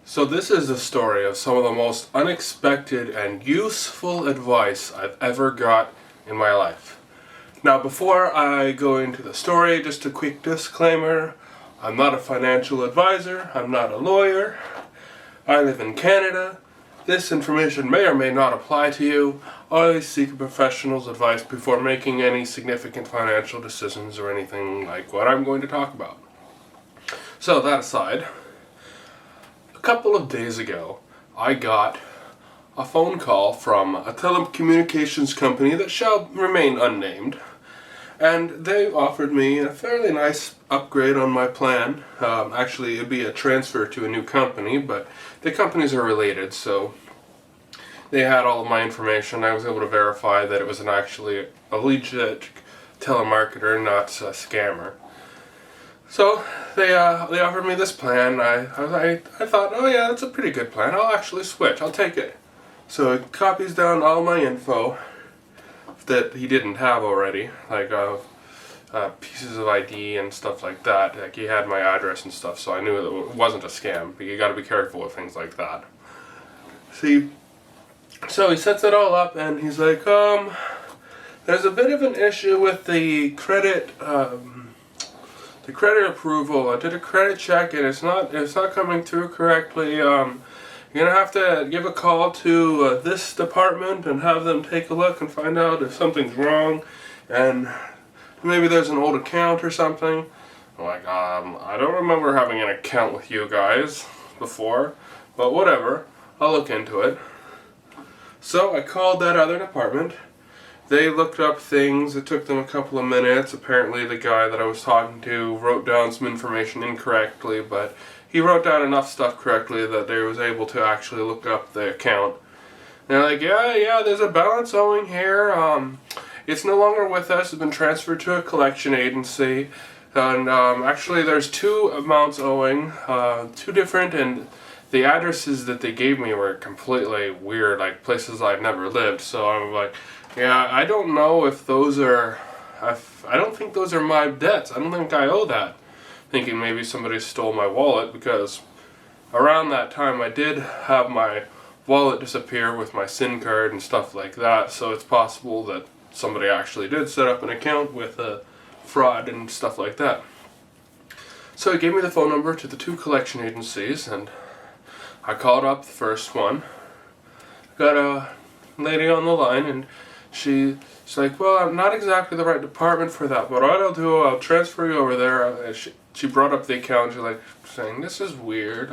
So this is the story of some of the most unexpected and useful advice I've ever got in my life. Now before I go into the story, just a quick disclaimer. I'm not a financial advisor, I'm not a lawyer, I live in Canada. This information may or may not apply to you. Always seek a professional's advice before making any significant financial decisions or anything like what I'm going to talk about. So that aside, a couple of days ago, I got a phone call from a telecommunications company that shall remain unnamed, and they offered me a fairly nice upgrade on my plan. Actually, it'd be a transfer to a new company, but the companies are related, so they had all of my information. I was able to verify that it was actually a legit telemarketer, not a scammer. So they offered me this plan. I thought, oh yeah, that's a pretty good plan. I'll actually switch. I'll take it. So it copies down all my info that he didn't have already, like pieces of ID and stuff like that. Like he had my address and stuff, so I knew it wasn't a scam. But you got to be careful with things like that. See, so he sets it all up, and he's like, there's a bit of an issue with the credit. The credit approval. I did a credit check and it's not coming through correctly. You're gonna have to give a call to this department and have them take a look and find out if something's wrong, and maybe there's an old account or something. I'm like, I don't remember having an account with you guys before, but whatever. I'll look into it. So I called that other department. They looked up things. It took them a couple of minutes. Apparently the guy that I was talking to wrote down some information incorrectly, but he wrote down enough stuff correctly that they was able to actually look up the account. And they're like, yeah, there's a balance owing here. It's no longer with us. It's been transferred to a collection agency. And actually there's two amounts owing, two different, and the addresses that they gave me were completely weird, like places I'd never lived. So I'm like, yeah, I don't know if those are, I don't think those are my debts. I don't think I owe that. Thinking maybe somebody stole my wallet, because around that time I did have my wallet disappear with my SIM card and stuff like that. So it's possible that somebody actually did set up an account with a fraud and stuff like that. So he gave me the phone number to the two collection agencies, and I called up the first one. Got a lady on the line, and she's like, well, I'm not exactly the right department for that, but what I'll do, I'll transfer you over there. She brought up the account. She's like saying, this is weird.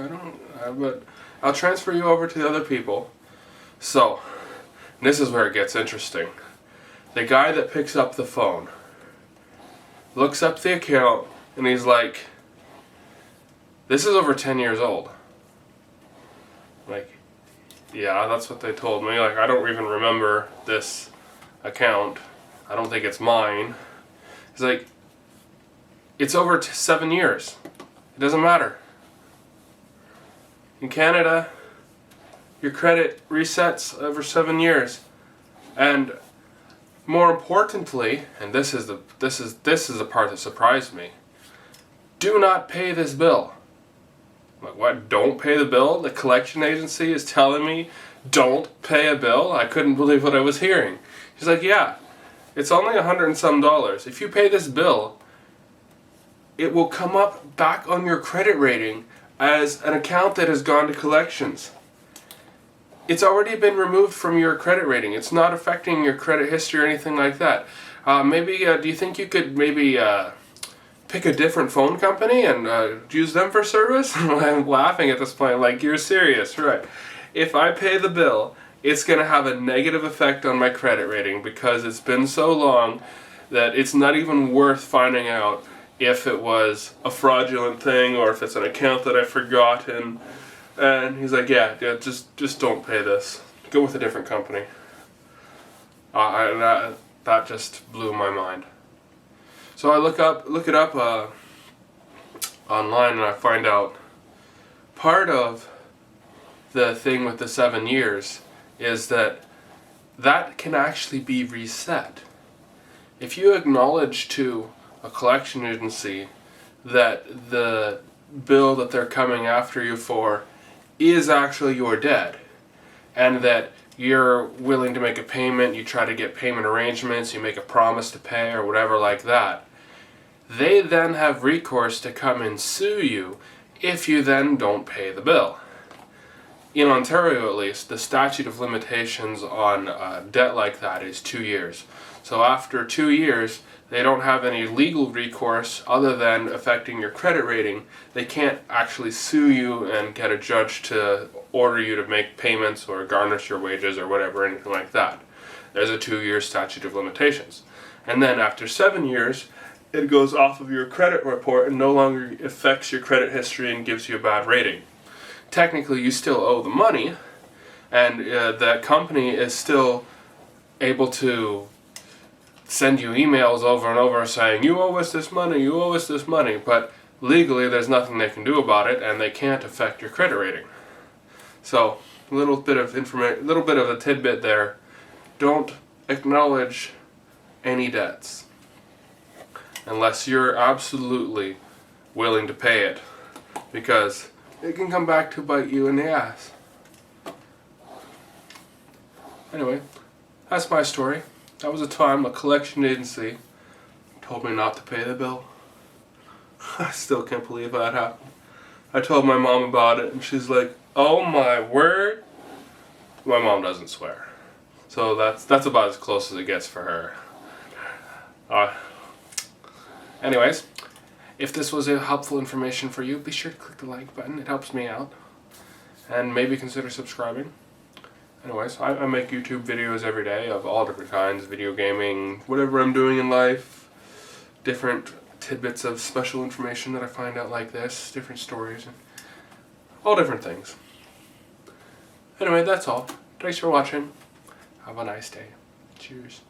But I'll transfer you over to the other people. So, this is where it gets interesting. The guy that picks up the phone looks up the account, and he's like, this is over 10 years old. Like, yeah, that's what they told me. Like, I don't even remember this account. I don't think it's mine. He's like, it's over 7 years. It doesn't matter. In Canada, your credit resets over 7 years. And more importantly, and this is the part that surprised me, do not pay this bill. I'm like, what? Don't pay the bill? The collection agency is telling me don't pay a bill? I couldn't believe what I was hearing. He's like, yeah, it's only $100 and some. If you pay this bill, it will come up back on your credit rating as an account that has gone to collections. It's already been removed from your credit rating. It's not affecting your credit history or anything like that. Do you think you could maybe pick a different phone company and use them for service? I'm laughing at this point, like, you're serious, right? If I pay the bill, it's going to have a negative effect on my credit rating because it's been so long that it's not even worth finding out if it was a fraudulent thing or if it's an account that I've forgotten. And he's like, yeah, just don't pay this. Go with a different company. That just blew my mind. So I look it up online, and I find out part of the thing with the 7 years is that can actually be reset. If you acknowledge to a collection agency that the bill that they're coming after you for is actually your debt, and that you're willing to make a payment, you try to get payment arrangements, you make a promise to pay or whatever like that, they then have recourse to come and sue you if you then don't pay the bill. In Ontario, at least, the statute of limitations on debt like that is 2 years. So after 2 years, they don't have any legal recourse other than affecting your credit rating. They can't actually sue you and get a judge to order you to make payments or garnish your wages or whatever, anything like that. There's a 2-year statute of limitations. And then after 7 years, it goes off of your credit report and no longer affects your credit history and gives you a bad rating. Technically, you still owe the money, and that company is still able to send you emails over and over saying, you owe us this money, you owe us this money, but legally there's nothing they can do about it, and they can't affect your credit rating. So, a little bit of a tidbit there. Don't acknowledge any debts unless you're absolutely willing to pay it, because it can come back to bite you in the ass. Anyway, that's my story. That was a time a collection agency told me not to pay the bill. I still can't believe that happened. I told my mom about it and she's like, oh my word. My mom doesn't swear. So that's about as close as it gets for her. Anyways, if this was a helpful information for you, be sure to click the like button. It helps me out. And maybe consider subscribing. Anyways, I make YouTube videos every day of all different kinds, video gaming, whatever I'm doing in life, different tidbits of special information that I find out like this, different stories, and all different things. Anyway, that's all. Thanks for watching. Have a nice day. Cheers.